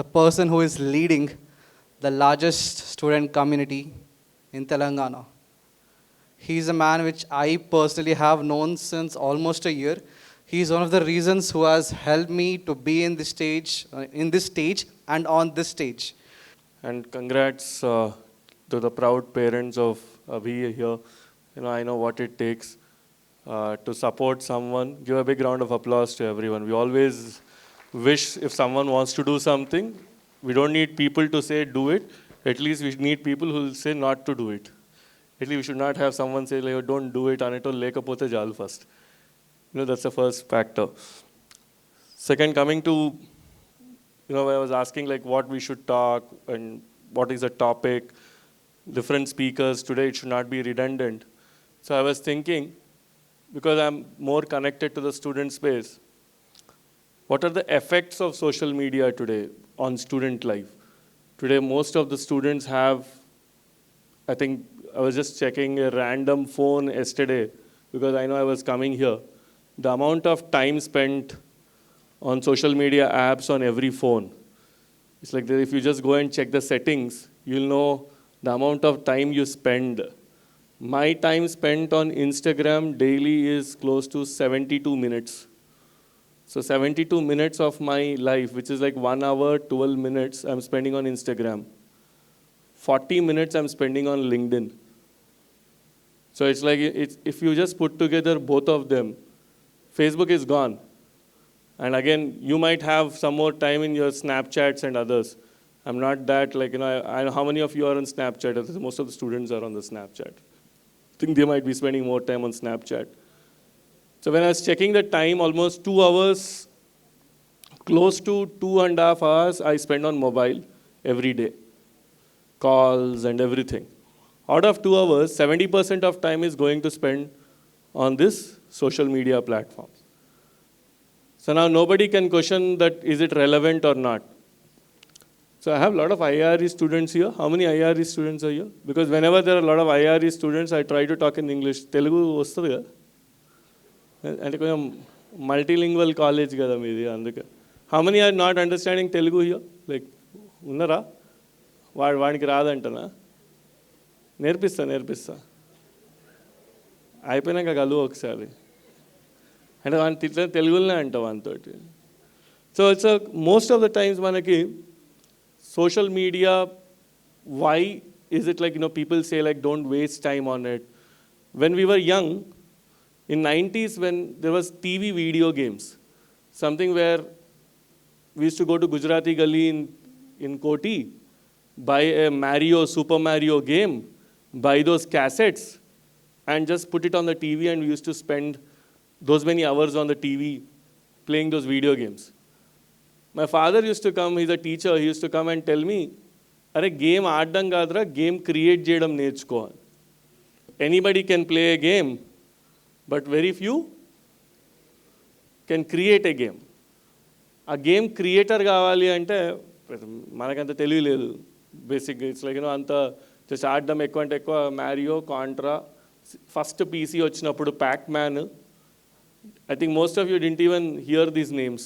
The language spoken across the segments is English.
the person who is leading the largest student community in Telangana. He's a man which I personally have known since almost a year. He's one of the reasons who has helped me to be in this stage and on this stage. And congrats to the proud parents of Abhi here. I know what it takes to support someone. Give a big round of applause to everyone. We always wish if someone wants to do something, we don't need people to say do it. At least we need people who will say not to do it. At least we should not have someone say, like, don't do it, anito lekapote jalu first. That's the first factor. Second, coming to, I was asking like what we should talk and what is the topic, different speakers. Today it should not be redundant. So I was thinking, because I'm more connected to the student space, what are the effects of social media today on student life? Today, most of the students have, I think, I was just checking a random phone yesterday because I know I was coming here. The amount of time spent on social media apps on every phone. It's like if you just go and check the settings, you'll know the amount of time you spend. My time spent on Instagram daily is close to 72 minutes. So 72 minutes of my life, which is like 1 hour, 12 minutes, I'm spending on Instagram. 40 minutes I'm spending on LinkedIn. So it's like, if you just put together both of them, Facebook is gone. And again, you might have some more time in your Snapchats and others. I'm not that, like, I know how many of you are on Snapchat? Most of the students are on the Snapchat. I think they might be spending more time on Snapchat. So when I was checking the time, almost 2 hours, close to 2.5 hours, I spend on mobile every day. Calls and everything. Out of 2 hours, 70% of time is going to spend on this social media platforms. So now nobody can question that is it relevant or not. So I have a lot of IRE students here. How many IRE students are here? Because whenever there are a lot of IRE students, I try to talk in English. Telugu వస్తుంది కదా అంటే కొంచెం multilingual college కదా మీది అందుకే. How many are not understanding Telugu here? Like ఉన్నారా? వాడికి రాదంటనా? నేర్పిస్తా అయిపోయినాక కలువు ఒకసారి అంటే వాడిని తిట్ల తెలుగులోనే అంటాం వానితోటి. So it's most of the times మనకి social media, why is it like, people say like don't waste time on it. When we were young, in 90s when there was TV video games, something where we used to go to Gujarati Gali in Koti, buy a Super Mario game, buy those cassettes and just put it on the TV, and we used to spend those many hours on the TV playing those video games. My father used to come, he's a teacher, he used to come and tell me, "Are game aadam kadra, game create cheyadam nerchuko." Anybody can play a game, but very few can create a game. A game creator కావాలి అంటే మనకంత తెలియలేదు. బేసిక్గా it's like అంత just ఆడడం ఎక్కువ అంటే ఎక్కువ మ్యారియో, కాంట్రా, ఫస్ట్ పీసీ వచ్చినప్పుడు pack man. I think most of you didn't even hear these names.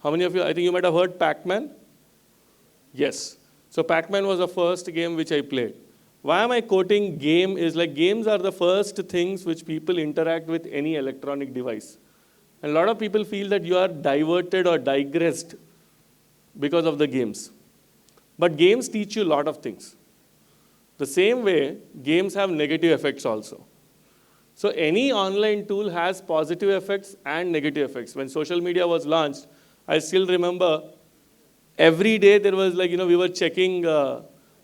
How many of you, I think you might have heard Pac-Man? Yes. So Pac-Man was the first game which I played. Why am I quoting game is like games are the first things which people interact with any electronic device. And a lot of people feel that you are diverted or digressed because of the games. But games teach you a lot of things. The same way, games have negative effects also. So any online tool has positive effects and negative effects. When social media was launched, I still remember every day there was like, we were checking,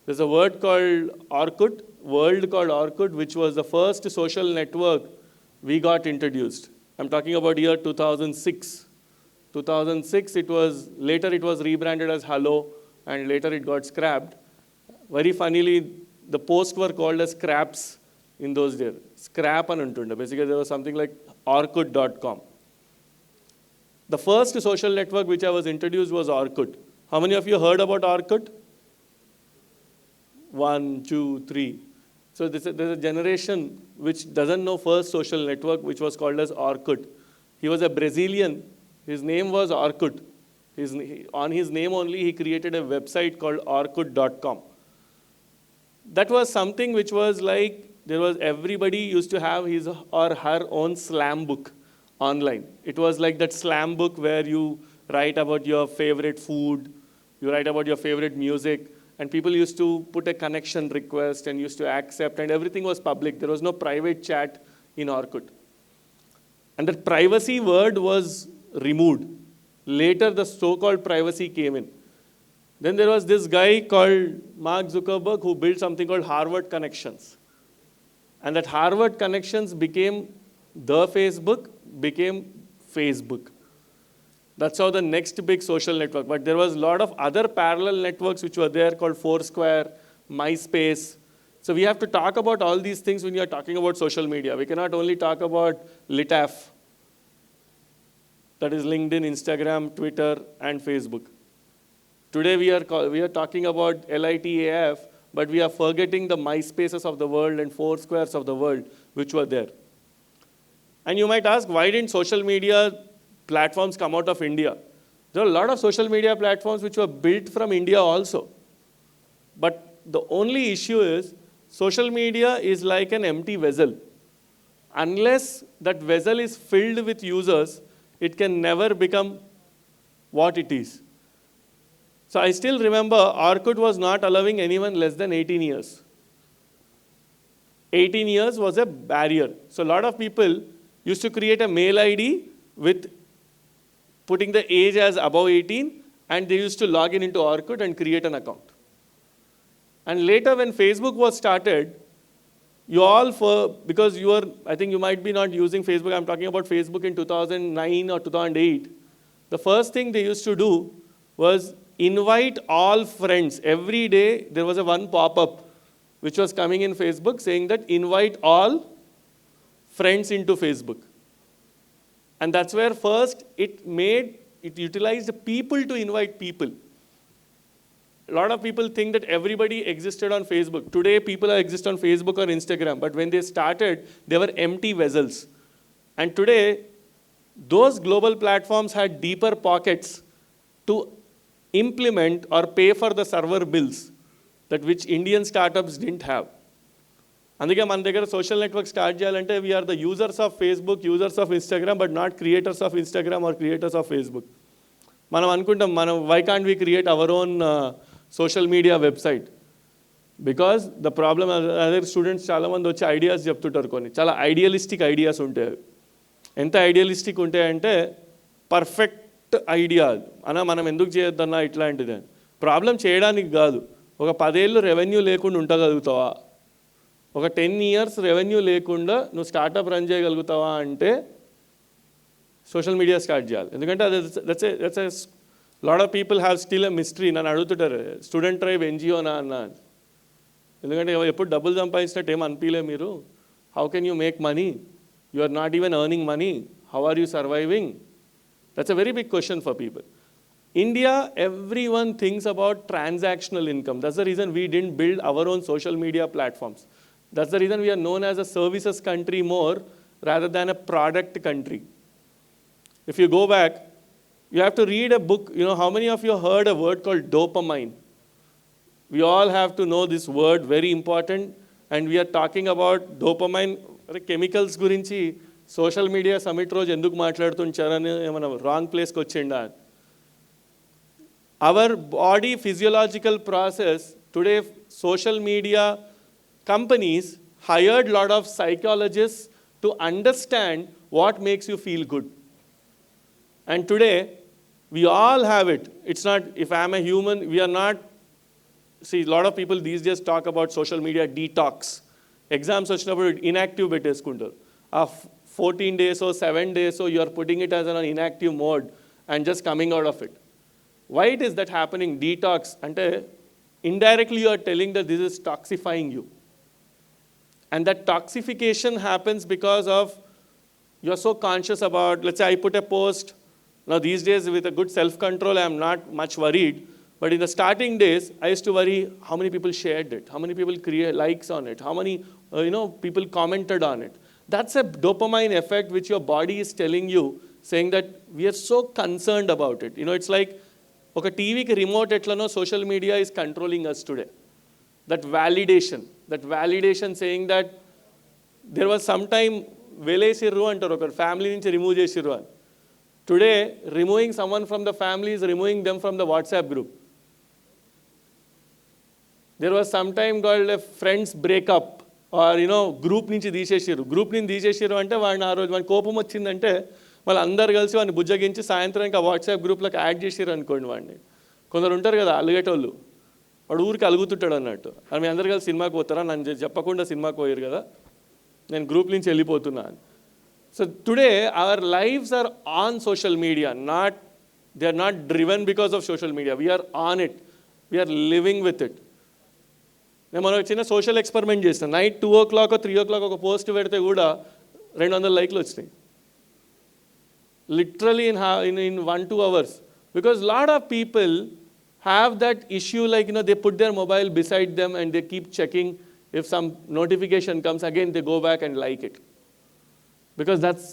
there's a word called Orkut, which was the first social network we got introduced. I'm talking about year 2006. 2006, later it was rebranded as Hello, and later it got scrapped. Very funnily, the posts were called as scraps in those days. Scrap and untunda. Basically, there was something like Orkut.com. The first social network which I was introduced was Orkut. How many of you heard about Orkut? 1, 2, 3. So there's a generation which doesn't know first social network which was called as Orkut. He was a Brazilian. His name was Orkut. On his name only, he created a website called Orkut.com. That was something which was like, everybody used to have his or her own slam book online. It was like that slam book where you write about your favorite food, you write about your favorite music, and people used to put a connection request and used to accept, and everything was public. There was no private chat in Orkut. And that privacy word was removed. Later, the so-called privacy came in. Then there was this guy called Mark Zuckerberg who built something called Harvard Connections. And that Harvard Connections became the Facebook, became Facebook. That's how the next big social network. But there was a lot of other parallel networks which were there called Foursquare, MySpace. So we have to talk about all these things when you are talking about social media. We cannot only talk about LitAF, that is LinkedIn, Instagram, Twitter, and Facebook. Today we are talking about LITAF, but we are forgetting the MySpaces of the world and Foursquares of the world which were there. And you might ask, why didn't social media platforms come out of India? There are a lot of social media platforms which were built from India also. But the only issue is, social media is like an empty vessel. Unless that vessel is filled with users, it can never become what it is. So I still remember Orkut was not allowing anyone less than 18 years. 18 years was a barrier. So a lot of people used to create a mail ID with putting the age as above 18, and they used to log in into Orkut and create an account. And later when Facebook was started, because I think you might be not using Facebook, I'm talking about Facebook in 2009 or 2008. The first thing they used to do was invite all friends. Every day there was one pop-up which was coming in Facebook saying that invite all friends into Facebook. And that's where first it utilized people to invite people. A lot of people think that everybody existed on Facebook. Today people exist on Facebook or Instagram, but when they started, they were empty vessels. And today, those global platforms had deeper pockets to implement or pay for the server bills that which Indian startups didn't have. అందుకే మన దగ్గర social network start చేయాలంటే we're the users of Facebook, users of Instagram, but not creators of Instagram are creators of Facebook. మనం అనుకుంటాం why can't we create our own social media website? Because the problem, అదే students చాలామంది వచ్చి ideas చెప్తుంటారు, కొన్ని చాలా idealistic ideas ఉంటాయి. ఎంత ఐడియలిస్టిక్ ఉంటాయంటే పర్ఫెక్ట్ ఐడియా అన్నా మనం ఎందుకు చేయొద్దన్నా ఇట్లాంటిది. ప్రాబ్లం చేయడానికి కాదు, ఒక 10 ఏళ్ళు రెవెన్యూ లేకుండా ఉండగలుగుతావా? ఒక 10 years రెవెన్యూ లేకుండా నువ్వు స్టార్టప్ రన్ చేయగలుగుతావా అంటే సోషల్ మీడియా స్టార్ట్ చేయాలి. ఎందుకంటే అది that's lot of people have still a mystery. నన్ను అడుగుతుంటారు, స్టూడెంట్ ట్రైబ్ ఎన్జిఓనా అన్నా. ఎందుకంటే ఎప్పుడు డబ్బులు సంపాదించినట్టు ఏం అనిపించలే మీరు. How can you make money? You are not even earning money. How are you surviving? That's a very big question for people. India, everyone thinks about transactional income. That's the reason we didn't build our own social media platforms. That's the reason we are known as a services country more rather than a product country. If you go back, you have to read a book. You know, how many of you heard a word called dopamine? We all have to know this word, very important. And we are talking about dopamine, chemicals gurinchi, social media summit roju enduku maatladutuncharani emana wrong place ki vachinda. Our body physiological process, today social media companies hired a lot of psychologists to understand what makes you feel good. And today, we all have it. It's not, if I'm a human, we are not, see, a lot of people these days talk about social media detox. Exams vachinappudu inactive betteskuntaru. 14 days or 7 days, so you are putting it as an inactive mode and just coming out of it. Why is that happening? Detox. Ante indirectly you are telling that this is toxifying you. And that toxification happens because of you are so conscious about, let's say I put a post. Now these days with a good self-control, I am not much worried. But in the starting days, I used to worry how many people shared it, how many people create likes on it, how many people commented on it. That's a dopamine effect which your body is telling you saying that we are so concerned about it. It's like ఒక టీవీకి remote ఎట్లనో social media is controlling us today. That validation saying that there was some time వెలేసిర్రు అంటారు, ఒక family నుంచి remove చేసిర్రు అని. Today removing someone from the family is removing them from the WhatsApp group. There was some time called a friends breakup, or group నుంచి తీసేసిర్రు. Group నుంచి తీసేసిర్రు అంటే వాడిని ఆ రోజు వాడిని కోపం వచ్చిందంటే వాళ్ళు అందరు కలిసి వాడిని బుజ్జగించి సాయంత్రానికి ఆ వాట్సాప్ గ్రూప్లోకి యాడ్ చేసిర్రు అనుకోండి వాడిని. కొందరు ఉంటారు కదా అలిగేటోళ్ళు, వాడు ఊరికి అలుగుతుంటాడు అన్నట్టు. అని మీ అందరు కలిసి సినిమాకి పోతారా, నన్ను చెప్పకుండా సినిమాకి పోయారు కదా, నేను గ్రూప్ నుంచి వెళ్ళిపోతున్నాను. So today our lives are on social media, they are not driven because of social media, we're on it, we're living with it. నేను మనం చిన్న సోషల్ ఎక్స్పెరిమెంట్ చేస్తాను. నైట్ 2 o'clock 3 o'clock ఒక పోస్ట్ పెడితే కూడా 200 లైక్లు వచ్చినాయి, literally in 1-2 hours. Because lot of people have that issue, like they put their mobile beside them and they keep checking. If some notification comes, again they go back and like it. Because that's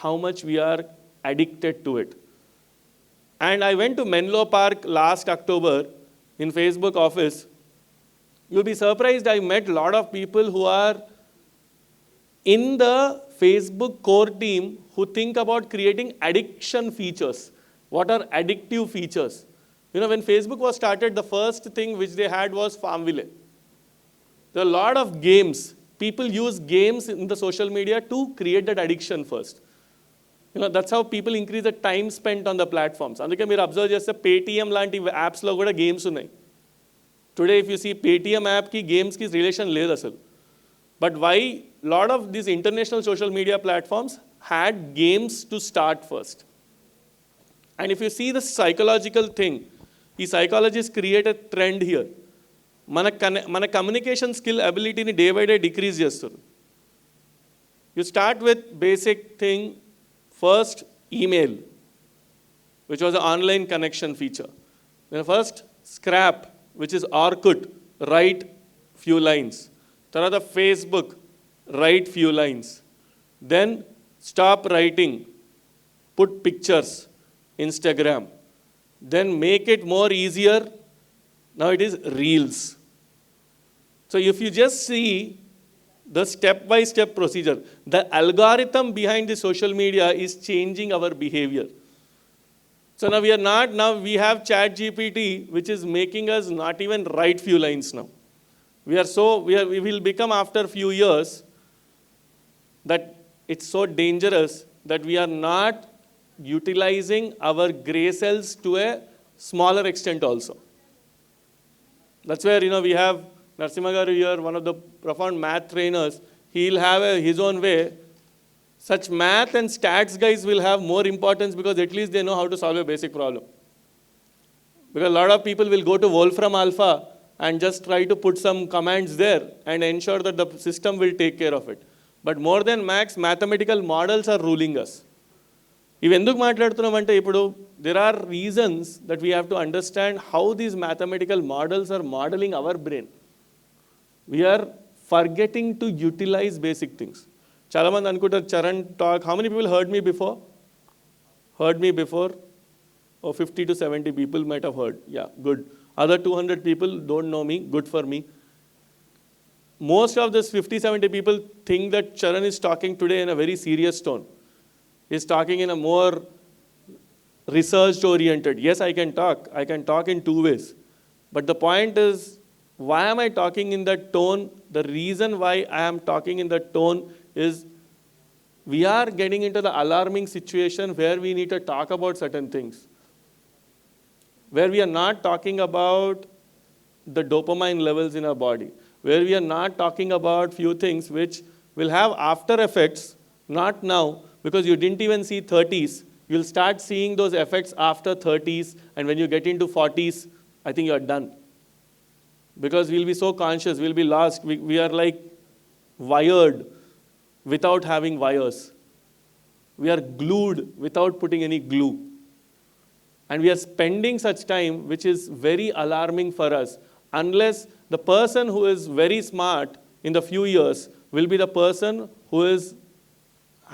how much we are addicted to it. And I went to Menlo Park last October in Facebook office. You'll be surprised, I met a lot of people who are in the Facebook core team who think about creating addiction features. What are addictive features? When Facebook was started, the first thing which they had was Farmville. There are a lot of games. People use games in the social media to create that addiction first. That's how people increase the time spent on the platforms. అందుకే మీరు observe చేస్తే Paytm లాంటి యాప్స్లో కూడా games ఉన్నాయి. Today if you see Paytm యాప్కి గేమ్స్కి relation లేదు అసలు. But why lot of these international social media platforms had games to start first. And if you see the psychological thing, these psychologists create a trend here. మన communication skill అబిలిటీని day by day decrease చేస్తారు. You start with basic thing, first email, which was an online connection feature. Then first Scrap, which is Orkut, write few lines. తర్వాత Facebook, write few lines. Then stop writing, put pictures, Instagram. Then make it more easier, now it is Reels. So if you just see the step-by-step procedure, the algorithm behind the social media is changing our behavior. So now we have ChatGPT, which is making us not even write few lines now. We will become after few years that it's so dangerous that we are not utilizing our gray cells to a smaller extent also. That's where we have Narasimha Garu here, one of the profound math trainers. He'll have his own way. Such math and stats guys will have more importance because at least they know how to solve a basic problem. Because a lot of people will go to Wolfram Alpha and just try to put some commands there and ensure that the system will take care of it. But more than max, mathematical models are ruling us. ఇవి ఎందుకు మాట్లాడుతున్నామంటే ఇప్పుడు there are reasons that we have to understand how these mathematical models are modeling our brain. We are forgetting to utilize basic things. చాలామంది అనుకుంటారు Charan talk, how many people heard me before? Oh, 50 to 70 people might have heard. Yeah, good. Other 200 people don't know me, good for me. Most of this 50-70 people think that Charan is talking today in a very serious tone. He's talking in a more research oriented. Yes, I can talk in two ways. But the point is, why am I talking in that tone? The reason why I am talking in that tone is we are getting into the alarming situation where we need to talk about certain things, where we are not talking about the dopamine levels in our body, where we are not talking about few things which will have after effects, not now, because you didn't even see 30s. You'll start seeing those effects after 30s, and when you get into 40s, I think you're done. Because we'll be so conscious, we'll be lost. We are like wired without having wires. We are glued without putting any glue. And we are spending such time, which is very alarming for us, unless the person who is very smart in the few years will be the person who is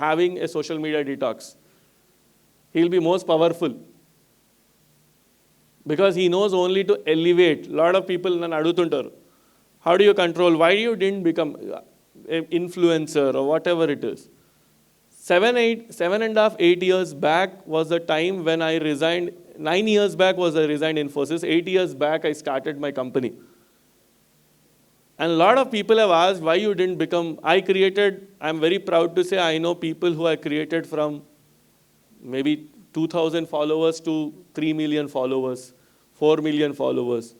having a social media detox. he'll be most powerful. Because he knows only to elevate. A lot of people nanu adutuntaru. How do you control? Why you didn't become an influencer or whatever it is? 7.5, 8 years back was the time when I resigned. 9 years back was I resigned Infosys. 8 years back I started my company. And a lot of people have asked why you didn't become. I'm very proud to say I know people who I created from maybe 2,000 followers to 3 million followers, 4 million followers.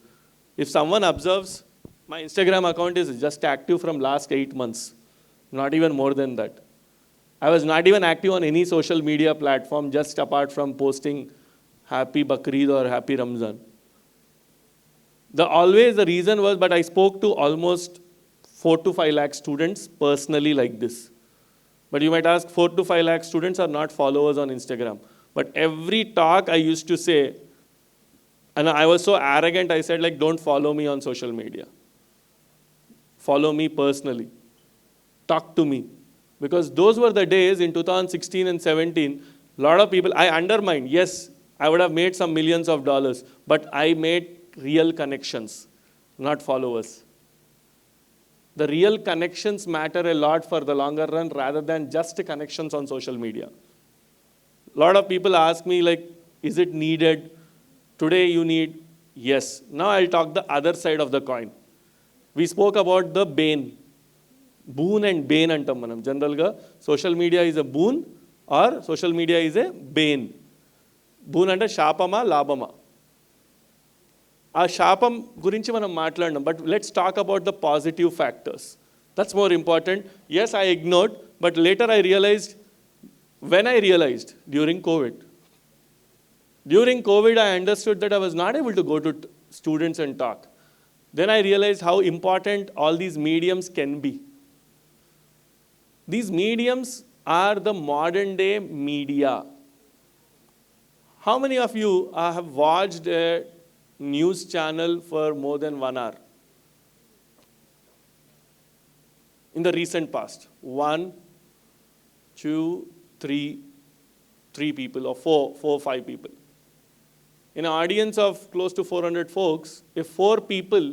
If someone observes, my Instagram account is just active from last 8 months, not even more than that. I was not even active on any social media platform, just apart from posting Happy Bakrid or Happy Ramzan. Always the reason was, but I spoke to almost 4 to 5 lakh students personally like this. But you might ask, 4 to 5 lakh students are not followers on Instagram. But every talk I used to say, and I was so arrogant, I said like, don't follow me on social media. Follow me personally. Talk to me. Because those were the days in 2016 and 17, a lot of people, I undermined. Yes, I would have made some millions of dollars, but I made real connections, not followers. The real connections matter a lot for the longer run rather than just connections on social media. A lot of people ask me like, is it needed? Today you need, yes. Now I'll talk the other side of the coin. We spoke about the bane. Boon and bane antam manam. Generally, social media is a boon or social media is a bane. Boon ante shapama, labama. ఆ శాపం గురించి మనం మాట్లాడినాం, but let's talk about the positive factors. That's more important. Yes, I ignored, but later I realised, when I realised during COVID. During COVID, I understood that I was not able to go to students and talk. Then I realized how important all these mediums can be. These mediums are the modern day media. How many of you have watched a news channel for more than 1 hour? In the recent past, 1, 2, 3 people or 4, 5 people. In an audience of close to 400 folks, if 4 people,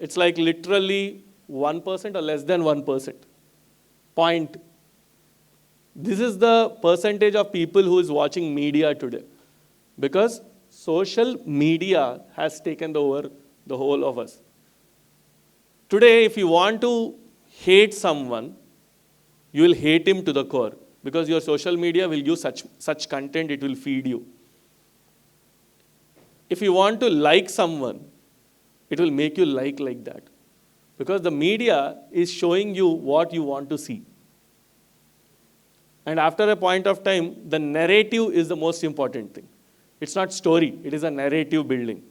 it's like literally 1% or less than 1%. Point. This is the percentage of people who is watching media today. Because social media has taken over the whole of us. Today, if you want to hate someone, you will hate him to the core. Because your social media will give such content, it will feed you. If you want to like someone, it will make you like that. Because the media is showing you what you want to see. And after a point of time, the narrative is the most important thing. It's not story, it is a narrative building.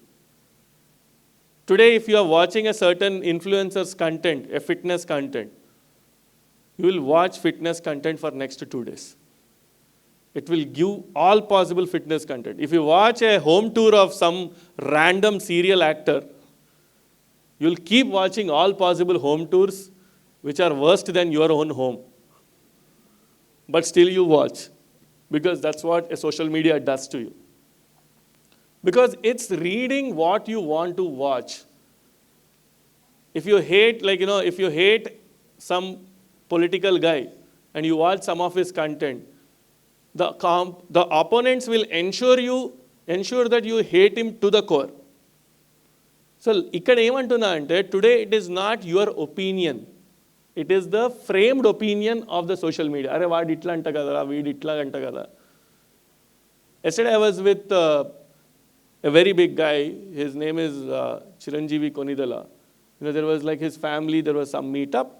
Today, if you are watching a certain influencer's content, a fitness content, you will watch fitness content for next 2 days. It will give all possible fitness content. If you watch a home tour of some random serial actor, you will keep watching all possible home tours which are worse than your own home. But still you watch, because that's what a social media does to you. Because it's reading what you want to watch. If you hate, if you hate some political guy and you watch some of his content, the opponents will ensure that you hate him to the core. So, ikkada emantunna ante, today it is not your opinion. It is the framed opinion of the social media. Are vaadu itla anta kada, veedu itla anta kada. Yesterday I was with a very big guy. His name is Chiranjeevi Konidala. There was like his family, there was some meetup.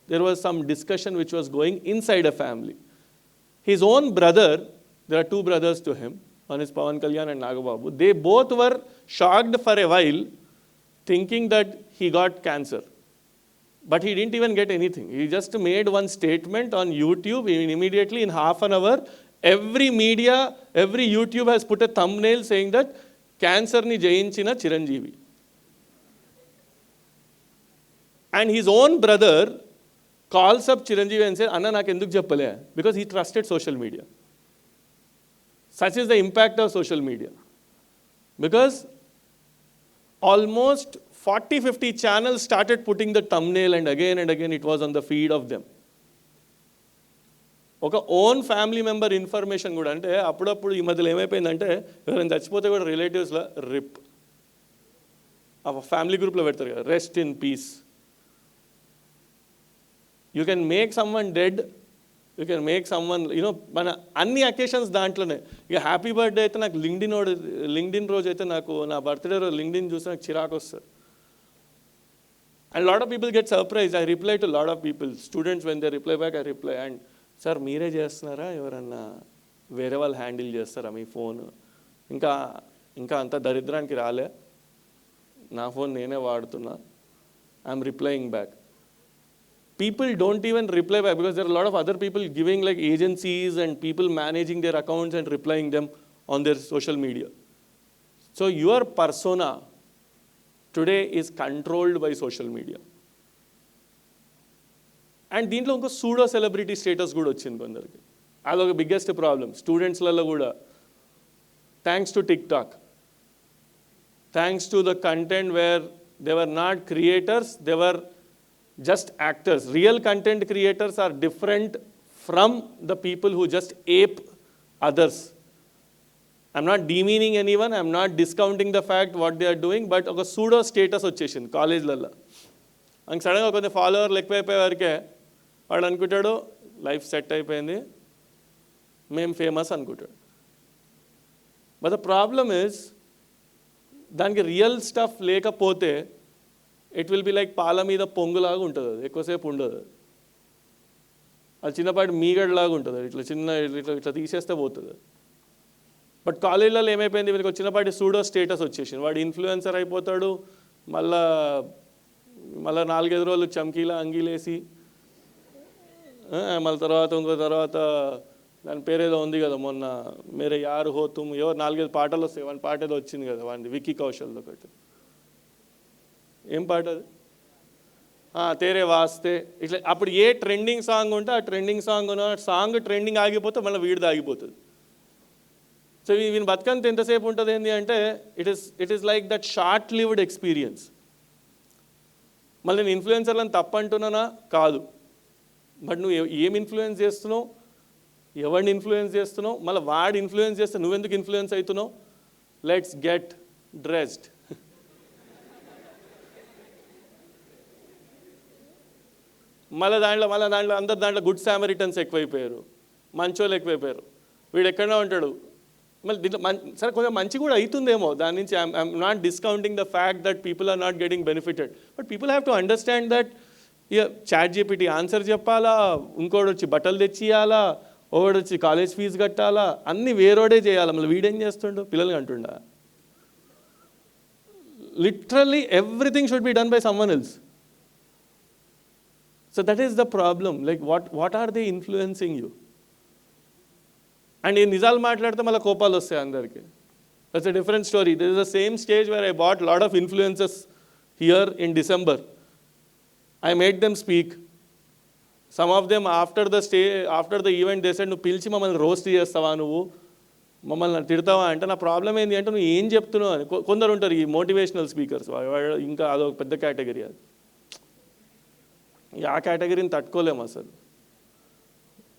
There was some discussion which was going inside a family. His own brother, there are 2 brothers to him, one is Pawan Kalyan and Nagababu. They both were shocked for a while, thinking that he got cancer. But he didn't even get anything. He just made one statement on YouTube. Immediately in half an hour, every media, every YouTube has put a thumbnail saying that cancer ni jayinchina Chiranjeevi. And his own brother calls up Chiranjeevi and says, Anna, naku enduku cheppale? Because he trusted social media. such is the impact of social media. Because almost 40-50 channels started putting the thumbnail and again it was on the feed of them. ఒక own family member information కూడా, అంటే అప్పుడప్పుడు ఈ మధ్యలో ఏమైపోయిందంటే ఎవరైనా చచ్చిపోతే కూడా రిలేటివ్స్లో రిప్ ఆ ఫ్యామిలీ గ్రూప్లో పెడతారు కదా, rest in peace. You can make some one dead, you can make some one మన అన్ని అకేషన్స్ దాంట్లోనే. ఇక హ్యాపీ బర్త్డే అయితే నాకు లింక్డ్ఇన్ రోజు అయితే నాకు నా బర్త్డే రోజు లింక్డ్ఇన్ చూస్తే నాకు చిరాకు వస్తుంది. And lot of people get surprise. I reply to lot of people, students when they reply back I reply, and sir మీరే చేస్తున్నారా, ఎవరన్నా వేరే వాళ్ళు హ్యాండిల్ చేస్తారా మీ ఫోన్? ఇంకా అంత దరిద్రానికి రాలే, నా ఫోన్ నేనే వాడుతున్నా. I'm replying back. People don't even reply back because there are a lot of other people giving, like agencies and people managing their accounts and replying them on their social media. So your persona today is controlled by social media. And దీంట్లో ఇంకో pseudo celebrity status కూడా వచ్చింది కొందరికి. అదొక biggest problem స్టూడెంట్స్లలో కూడా. Thanks to tick talk, thanks to the content where they were not creators, they were just actors. Real content creators are different from the people who just ape others. I'm not demeaning anyone, I'm not discounting the fact what they are doing, but ఒక pseudo status వచ్చేసింది కాలేజ్లలో. అంక సడన్గా కొంచెం ఫాలోవర్లు ఎక్కువైపోయే వరకే వాడు అనుకుంటాడు life set అయిపోయింది, మేము ఫేమస్ అనుకుంటాడు. బట్ ద ప్రాబ్లమ్ ఇస్ దానికి రియల్ స్టఫ్ లేకపోతే ఇట్ విల్ బి లైక్ పాల మీద పొంగులాగా ఉంటుంది, అది ఎక్కువసేపు ఉండదు. అది చిన్నపాటి మీగడలాగా ఉంటుంది, ఇట్లా ఇట్లా తీసేస్తే పోతుంది. బట్ కాలేజీలలో ఏమైపోయింది, వీళ్ళకి చిన్నపాటి సూడో స్టేటస్ వచ్చేసింది. వాడు ఇన్ఫ్లుయెన్సర్ అయిపోతాడు, మళ్ళా 4-5 రోజులు చమ్కీలా అంగీలేసి, మళ్ళీ తర్వాత దాని పేరేదో ఉంది కదా మొన్న మేరే యారు హోతుమ్, ఎవరు 4-5 పాటలు వస్తాయి. వాడి పాట ఏదో వచ్చింది కదా వాడిది, విక్కీ కౌశల్ ఒకటి. ఏం పాట అది, తేరే వాస్తే. ఇట్లా అప్పుడు ఏ ట్రెండింగ్ సాంగ్ ఉంటే ఆ ట్రెండింగ్ సాంగ్ ట్రెండింగ్ ఆగిపోతే మళ్ళీ వీడిది ఆగిపోతుంది. సో వీని బతుకంత ఎంతసేపు ఉంటుంది ఏంటి అంటే it is like that short lived experience. మళ్ళీ నేను ఇన్ఫ్లుయెన్సర్లను తప్పంటున్నానా కాదు, బట్ నువ్వు ఏం ఇన్ఫ్లుయెన్స్ చేస్తున్నావు, ఎవరిని ఇన్ఫ్లుయెన్స్ చేస్తున్నావు, మళ్ళీ వాడు ఇన్ఫ్లుయెన్స్ చేస్తే నువ్వెందుకు ఇన్ఫ్లుయెన్స్ అవుతున్నావు. Let's get dressed. మళ్ళీ దాంట్లో అందరు దాంట్లో గుడ్ సామరిటన్స్ ఎక్కువైపోయారు, మంచోళ్ళు ఎక్కువైపోయారు. వీడు ఎక్కడో ఉంటాడు. మళ్ళీ దీంట్లో సరే కొంచెం మంచి కూడా అవుతుందేమో దాని నుంచి. I'm not discounting the fact that people are not getting benefited, but people have to understand that chat GPT answer చెప్పాలా, ఇంకోటి వచ్చి బట్టలు తెచ్చియాలా, ఒకటి వచ్చి కాలేజ్ ఫీజు కట్టాలా, అన్నీ వేరోడే చేయాలా. మళ్ళీ వీడేం చేస్తుండు, పిల్లలకి అంటుండా. Literally everything should be done by someone else. So that is the problem. Like what are they influencing you? And in నిజాలు మాట్లాడితే మళ్ళీ కోపాలు వస్తాయి అందరికి. That's a different story. There is the same stage where I bought a lot of influencers here in December. I made them speak. Some of them after the event they said, నువ్వు పిలిచి మమ్మల్ని roast చేస్తావా, నువ్వు మమ్మల్ని తిడతావా అంటే, నా problem ఏంటి అంటే నువ్వు ఏం చెప్తున్నావు అని. కొందరు ఉంటారు ఈ మోటివేషనల్ స్పీకర్స్, ఇంకా అదొక పెద్ద కేటగిరీ. అది ఆ కేటగిరీని తట్టుకోలేము అసలు.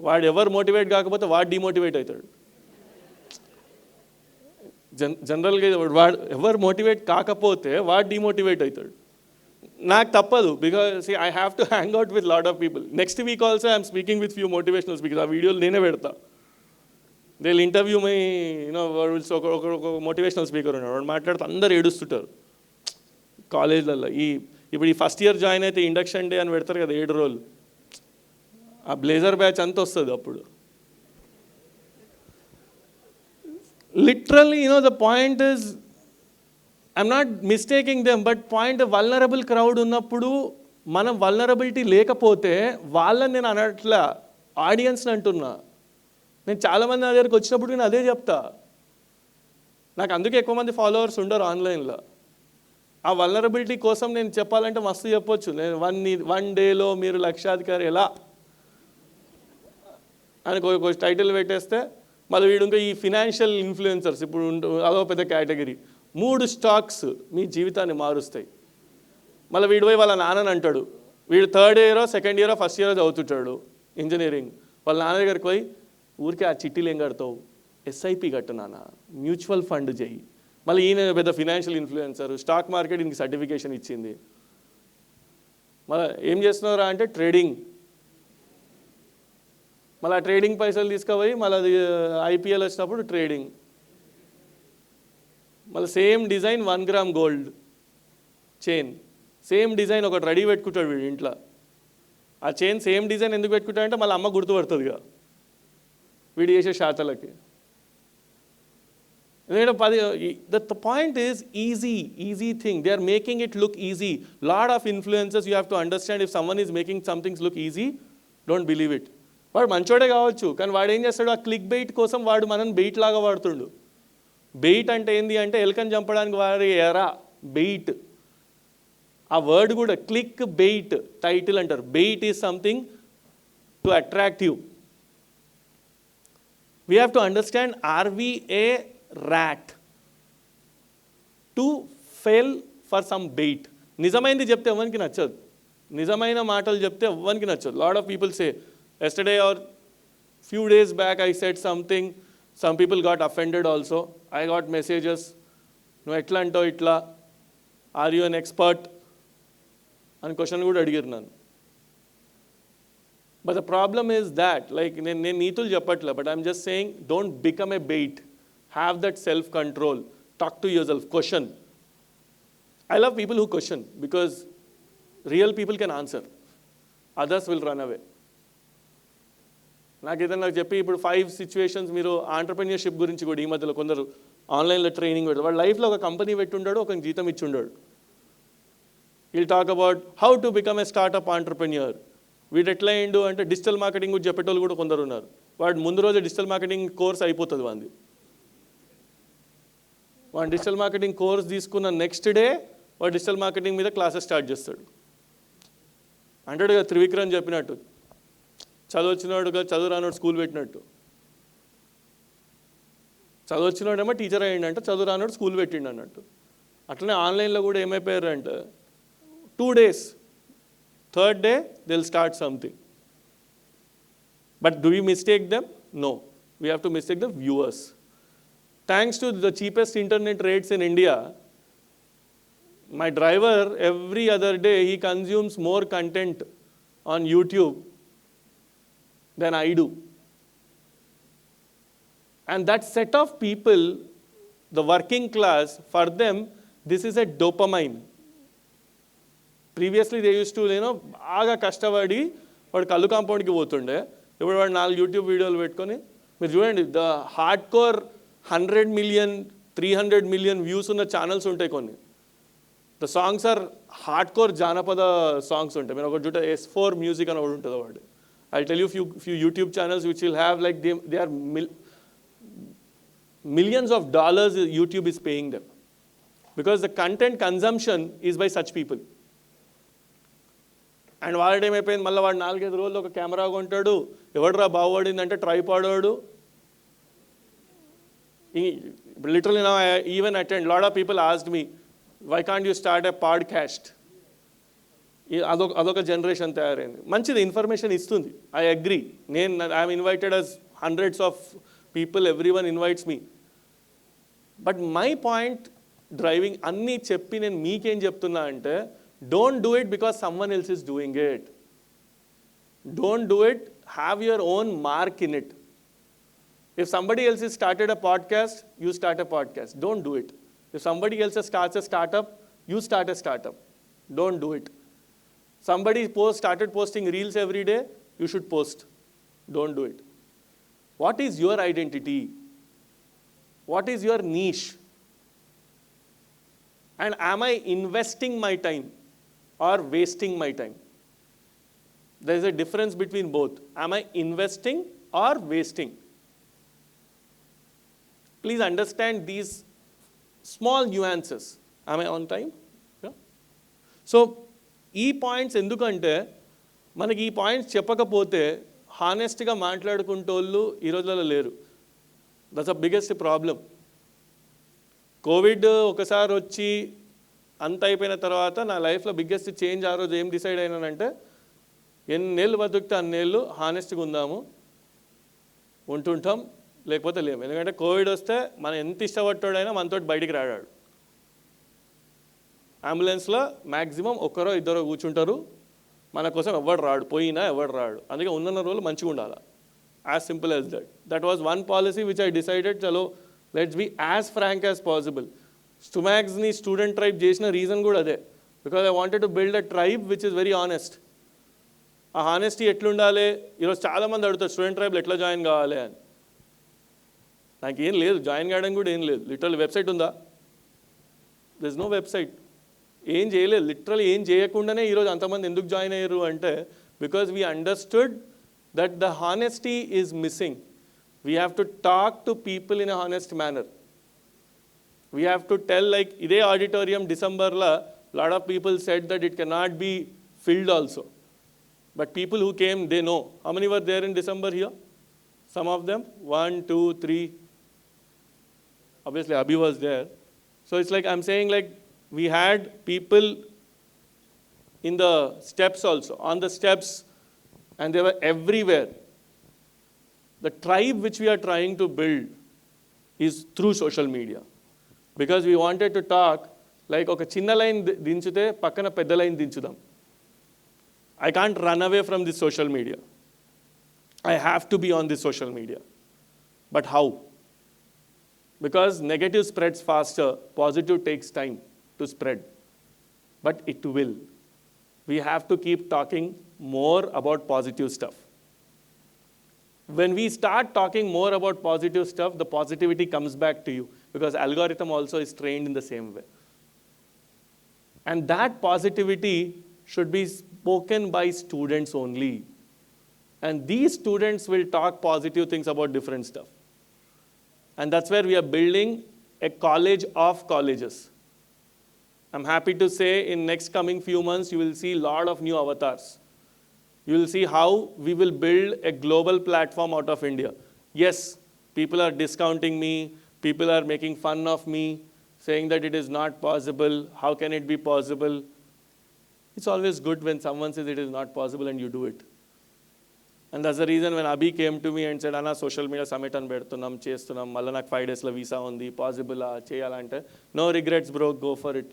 వాడు ఎవరు మోటివేట్ కాకపోతే వాడు డిమోటివేట్ అవుతాడు. జనరల్గా వాడు ఎవరు మోటివేట్ కాకపోతే వాడు డిమోటివేట్ అవుతాడు. నాకు తప్పదు, because I have to hang out with lot of people. Next week also I'm speaking with few motivational speakers. ఆ వీడియోలు నేనే పెడతా. దే విల్ ఇంటర్వ్యూ మై ఒక మోటివేషనల్ స్పీకర్ ఉన్నాడు, వాడు మాట్లాడితే అందరు ఏడుస్తుంటారు కాలేజ్లలో. ఇప్పుడు ఈ ఫస్ట్ ఇయర్ జాయిన్ అయితే ఇండక్షన్ డే అని పెడతారు కదా 7 రోజులు, ఆ బ్లేజర్ బ్యాచ్ అంతా వస్తుంది అప్పుడు. Literally the point is I'm not mistaking them, but point vulnerable crowd ఉన్నప్పుడు మనం వల్నరబిలిటీ లేకపోతే వాళ్ళని నేను అనట్లా, ఆడియన్స్ని అంటున్నా. నేను చాలామంది నా దగ్గరికి వచ్చినప్పుడు నేను అదే చెప్తా. నాకు అందుకే ఎక్కువ మంది ఫాలోవర్స్ ఉండరు ఆన్లైన్లో. ఆ వల్నరబిలిటీ కోసం నేను చెప్పాలంటే మస్తు చెప్పొచ్చు. నేను 1 డేలో మీరు లక్షాధికారి ఎలా అని టైటిల్ పెట్టేస్తే మళ్ళీ వీడు ఇంకా ఈ ఫినాన్షియల్ ఇన్ఫ్లుయెన్సర్స్ ఇప్పుడు అదో పెద్ద కేటగిరీ. 3 స్టాక్స్ మీ జీవితాన్ని మారుస్తాయి. మళ్ళీ వీడు పోయి వాళ్ళ నాన్నని అంటాడు, వీడు 3rd ఇయరో 2nd ఇయరో 1st ఇయరో చదువుతుంటాడు ఇంజనీరింగ్. వాళ్ళ నాన్న దగ్గరికి పోయి ఊరికే ఆ చిట్టీలు ఏం కడతావు, ఎస్ఐపి కట్టు నాన్న, మ్యూచువల్ ఫండ్ చెయ్యి. మళ్ళీ ఈయన పెద్ద ఫినాన్షియల్ ఇన్ఫ్లుయెన్సర్, స్టాక్ మార్కెట్ ఈయనకి సర్టిఫికేషన్ ఇచ్చింది. మళ్ళీ ఏం చేస్తున్నారా అంటే ట్రేడింగ్. మళ్ళీ ఆ ట్రేడింగ్ పైసలు తీసుకుపోయి మళ్ళీ అది ఐపీఎల్ వచ్చినప్పుడు ట్రేడింగ్. మళ్ళీ same design 1 gram gold chain, same design ఒకటి రెడీ పెట్టుకుంటాడు వీడు ఇంట్లో. ఆ చైన్ సేమ్ డిజైన్ ఎందుకు పెట్టుకుంటాడంటే మళ్ళీ అమ్మ గుర్తుపడుతుందిగా వీడు చేసే శాతలకి. The point is easy thing. They are making it look easy. Lot of influencers, you have to understand, if someone is making some things look easy, don't believe it. వాడు మంచోడే కావచ్చు, కానీ వాడు ఏం చేస్తాడు, ఆ క్లిక్ బెయిట్ కోసం వాడు మనని బెయిట్ లాగా వాడుతుండు. బెయిట్ అంటే ఏంది అంటే ఎలుకని చంపడానికి వాడే ఎరా బెయిట్. ఆ వర్డ్ కూడా క్లిక్ బెయిట్ టైటిల్ అంటారు. Bait is something to attract you. We have to understand, are we a rat to fail for some bait. నిజమైనది చెప్తే ఎవరికి నచ్చదు, నిజమైన మాటలు చెప్తే ఎవరికి నచ్చదు. Lot of people say, yesterday or few days back I said something, some people got offended also. I got messages, నువ్వు ఎట్లా అంటావు ఇట్లా, ఆర్ యూ అన్ ఎక్స్పర్ట్ అని క్వశ్చన్ కూడా అడిగారు నన్ను. But the problem is that, like నేను నీతులు చెప్పట్లే, but I'm just saying don't become a bait. Have that self-control. Talk to yourself. Question. I love people who question because real people can answer. Others will run away. నాకు ఏదైనా చెప్పి ఇప్పుడు 5 situations మీరు entrepreneurship గురించి కూడా ఈ మధ్యలో కొందరు ఆన్లైన్లో ట్రైనింగ్ పెడతారు. వాడు లైఫ్లో ఒక కంపెనీ పెట్టి ఉండాడు, ఒక జీతం ఇచ్చి ఉండాడు. Will talk about how to become a startup entrepreneur. వీడు ఎట్లా అయిండు అంటే డిజిటల్ మార్కెటింగ్ గురించి చెప్పేటోళ్ళు కూడా కొందరు ఉన్నారు. వాడు ముందు రోజే డిజిటల్ మార్కెటింగ్ కోర్స్ అయిపోతుంది వాంది. వాడు డిజిటల్ మార్కెటింగ్ కోర్స్ తీసుకున్న నెక్స్ట్ డే వాడు డిజిటల్ మార్కెటింగ్ మీద క్లాసెస్ స్టార్ట్ చేస్తాడు. అంటాడు కదా త్రివిక్రమ్ చెప్పినట్టు, చదువు వచ్చినాడుగా చదువు రానోడు స్కూల్ పెట్టినట్టు. చదువు వచ్చినాడేమో టీచర్ అయ్యిండంట, చదువు రానోడు స్కూల్ పెట్టిండు అన్నట్టు. అట్లనే ఆన్లైన్లో కూడా ఏమైపోయారు అంటే 2 days, 3rd day they will start something. But do you mistake them? No, we have to mistake the viewers. Thanks to the cheapest internet rates in India, my driver every other day he consumes more content on YouTube than I do. And that set of people, the working class, for them this is a dopamine. Previously they used to, బాగా కష్టపడి వాడు కళ్ళు కాంపౌండ్కి పోతుండే. ఇప్పుడు వాడు 4 YouTube వీడియోలు పెట్టుకొని మీరు చూడండి, the hardcore 100 million 300 million views ఉన్న ఛానల్స్ ఉంటాయి కొన్ని. The songs are hardcore జానపద సాంగ్స్ ఉంటాయి. మీరు ఒకటి చూస్తే S4 మ్యూజిక్ అని ఒకటి ఉంటుంది వాడు. I tell you few YouTube channels which will have like they are millions of dollars YouTube is paying them because the content consumption is by such people. And వాడు ఏమైపోయింది, మళ్ళీ వాడు 4-5 రోజులు ఒక కెమెరా కొంటాడు. ఎవడరా బాగుపడిందంటే ట్రైపాడ్ వాడు. Literally now I even attend, lot of people asked me, why can't you start a podcast? అదొక జనరేషన్ తయారైంది. మంచిది, ఇన్ఫర్మేషన్ ఇస్తుంది, I agree. I'm invited as hundreds of people, everyone invites me. But my point driving అన్నీ చెప్పి నేను మీకేం చెప్తున్నా అంటే, don't do it because someone else is doing it. Don't do it, have your own mark in it. If somebody else has started a podcast, you start a podcast. Don't do it. If somebody else starts a startup, you start a startup. Don't do it. Somebody started posting reels every day, you should post. Don't do it. What is your identity? What is your niche? And am I investing my time or wasting my time? There is a difference between both. Am I investing or wasting? Please understand these small nuances. Am I on time? Yeah. So, ఈ points ఎందుకంటే మనకి ఈ points చెప్పకపోతే హానెస్ట్గా మాట్లాడుకుంటోళ్ళు ఈ రోజులలో లేరు. That's a biggest problem. Covid ఒకసారి వచ్చి అంత అయిపోయిన తర్వాత నా లైఫ్లో బిగ్గెస్ట్ చేంజ్ ఆ రోజు ఏం డిసైడ్ అయినానంటే, ఎన్నేళ్ళు బతుకుతే అన్నేళ్ళు హానెస్ట్గా ఉందాము, ఉంటుంటాం లేకపోతే లేము. ఎందుకంటే కోవిడ్ వస్తే మనం ఎంత ఇష్టపడ్డాడైనా మనతో బయటికి రాడాడు. అంబులెన్స్లో మ్యాక్సిమం ఒక్కరో ఇద్దరో కూర్చుంటారు, మన కోసం ఎవడు రాడు, పోయినా ఎవడు రాడు. అందుకే ఉన్న రోజులు మంచిగా ఉండాలి. As simple as that. That was one policy which I decided, చలో let's be as frank as possible. స్టుమాక్స్ని స్టూడెంట్ ట్రైబ్ చేసిన రీజన్ కూడా అదే, because I wanted to build a tribe which is very honest. ఆ honesty ఎట్లుండాలి? ఈరోజు చాలామంది అడుగుతారు స్టూడెంట్ ట్రైబ్లో ఎట్లా జాయిన్ కావాలి అని. నాకు ఏం లేదు, జాయిన్ కావడం కూడా ఏం లేదు. లిటరల్ వెబ్సైట్ ఉందా? There is no website. ఏం చేయలేదు, లిటరల్ ఏం చేయకుండానే ఈరోజు అంతమంది ఎందుకు జాయిన్ అయ్యారు అంటే, because we understood that the honesty is missing. We have to talk to people in a honest manner. We have to tell, like ఇదే ఆడిటోరియం డిసెంబర్లో lot of people said that it cannot be filled also. But people who came, they know. How many were there in December here? Some of them? 1, 2, 3. Obviously, Abhi was there. So it's like I'm saying, like, we had people in the steps also, on the steps, and they were everywhere. The tribe which we are trying to build is through social media. Because we wanted to talk, like, oka chinna line dinchute, pakkana pedda line dinchudam. I can't run away from this social media. I have to be on this social media. But how? Because negative spreads faster, positive takes time to spread. But it will. We have to keep talking more about positive stuff. When we start talking more about positive stuff, the positivity comes back to you, because algorithm also is trained in the same way. And that positivity should be spoken by students only. And these students will talk positive things about different stuff. And that's where we are building a college of colleges. I'm happy to say in next coming few months, you will see a lot of new avatars. You will see how we will build a global platform out of India. Yes, people are discounting me, people are making fun of me, saying that it is not possible, how can it be possible? It's always good when someone says it is not possible and you do it. And that's the reason when Abhi came to me and said, Anna, social media summit an పెడుతున్నాం, చేస్తున్నాం, మళ్ళీ నాకు 5 daysలో visa ఉంది, possible చేయాలంటే, no regrets bro, go for it,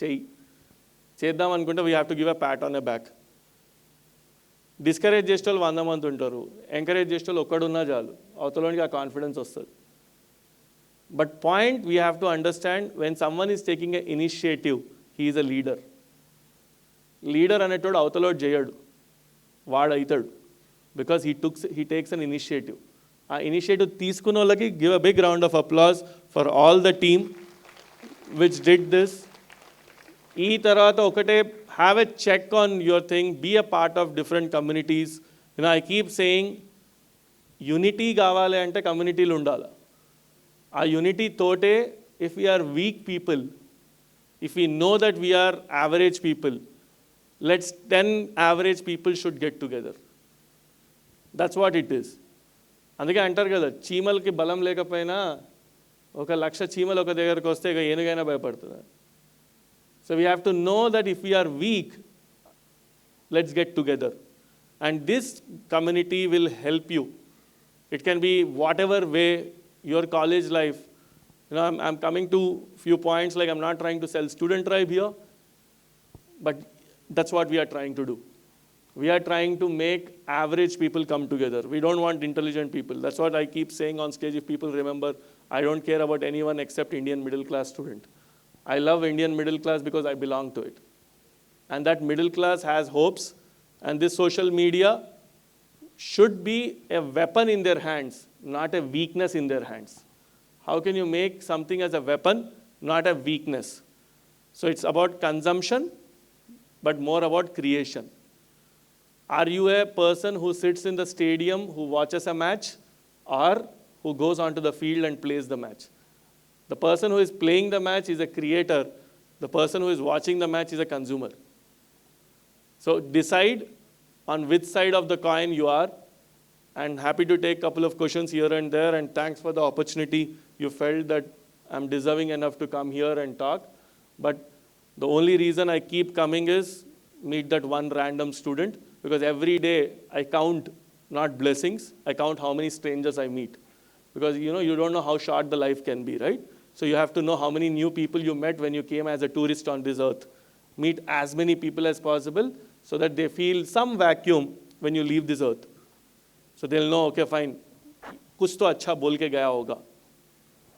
చెయ్యి. చేద్దాం అనుకుంటే we have to give a pat on a back. Discourage చేసే వాళ్ళు 100 మంది ఉంటారు, ఎంకరేజ్ చేసే వాళ్ళు ఒక్కడున్నా చాలు, అవతలోనికి ఆ కాన్ఫిడెన్స్ వస్తుంది. But point we have to understand, when someone is taking a initiative, he is a leader. Leader అనేటోడు అవతలోడు చేయడు, వాడు అవుతాడు. Because he takes an initiative. ఆ ఇనిషియేటివ్ తీసుకున్న వాళ్ళకి give a big round of applause for all the team which did this. ఈ తర్వాత ఒకటే, have a check on your thing, be a part of different communities. I keep saying, unity కావాలి అంటే కమ్యూనిటీలు ఉండాలి. ఆ యూనిటీ తోటే, if we're weak people, if we know that we're average people, let's 10 average people should get together. That's what it is. అందుకే అంటారు కదా, చీమలకి బలం లేకపోయినా 1,00,000 చీమలు ఒక దగ్గరకు వస్తే ఇక ఏనుగైనా భయపడుతుంది. So we have to know that if we're weak, let's get together. And this community will help you. It can be whatever way, your college life. I'm coming to few points, like I'm not trying to sell student tribe here, but that's what we are trying to do. We are trying to make average people come together. We don't want intelligent people. That's what I keep saying on stage. If people remember, I don't care about anyone except Indian middle class student. I love Indian middle class because I belong to it. And that middle class has hopes, and this social media should be a weapon in their hands, not a weakness in their hands. How can you make something as a weapon, not a weakness? So it's about consumption, but more about creation. Are you a person who sits in the stadium, who watches a match, or who goes onto the field and plays the match? The person who is playing the match is a creator. The person who is watching the match is a consumer. So decide on which side of the coin you are. and happy to take a couple of questions here and there, and thanks for the opportunity. You felt that I'm deserving enough to come here and talk, but the only reason I keep coming is meet that one random student, because every day I count not blessings, I count how many strangers I meet. Because you don't know how short the life can be, right? So you have to know how many new people you met when you came as a tourist on this earth. Meet as many people as possible so that they feel some vacuum when you leave this earth. So they'll know, okay, fine, कुछ तो अच्छा बोल के गया होगा.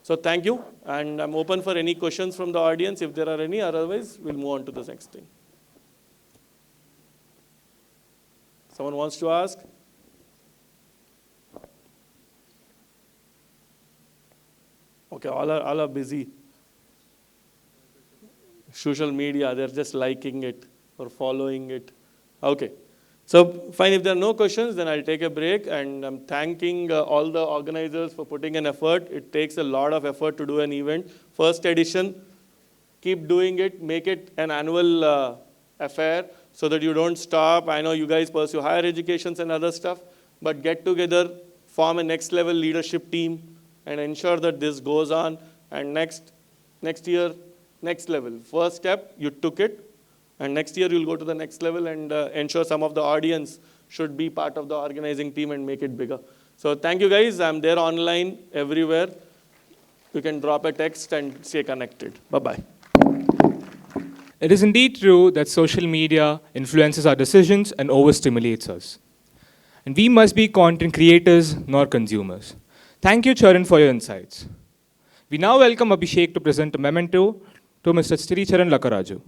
So thank you, and I'm open for any questions from the audience if there are any, otherwise we'll move on to the next thing. Someone wants to ask? Okay, all are busy. Social media, they're just liking it or following it. Okay. So fine, if there are no questions, then I'll take a break, and I'm thanking all the organizers for putting an effort. It takes a lot of effort to do an event. First edition, keep doing it, make it an annual affair so that you don't stop. I know you guys pursue higher educations and other stuff, but get together, form a next level leadership team, and ensure that this goes on. And next year, next level. First step, you took it. And next year, you'll go to the next level and ensure some of the audience should be part of the organizing team and make it bigger. So thank you, guys. I'm there online, everywhere. You can drop a text and stay connected. Bye-bye. It is indeed true that social media influences our decisions and overstimulates us. And we must be content creators, not consumers. Thank you, Charan, for your insights. We now welcome Abhishek to present a memento to Mr. Sri Charan Lakaraju.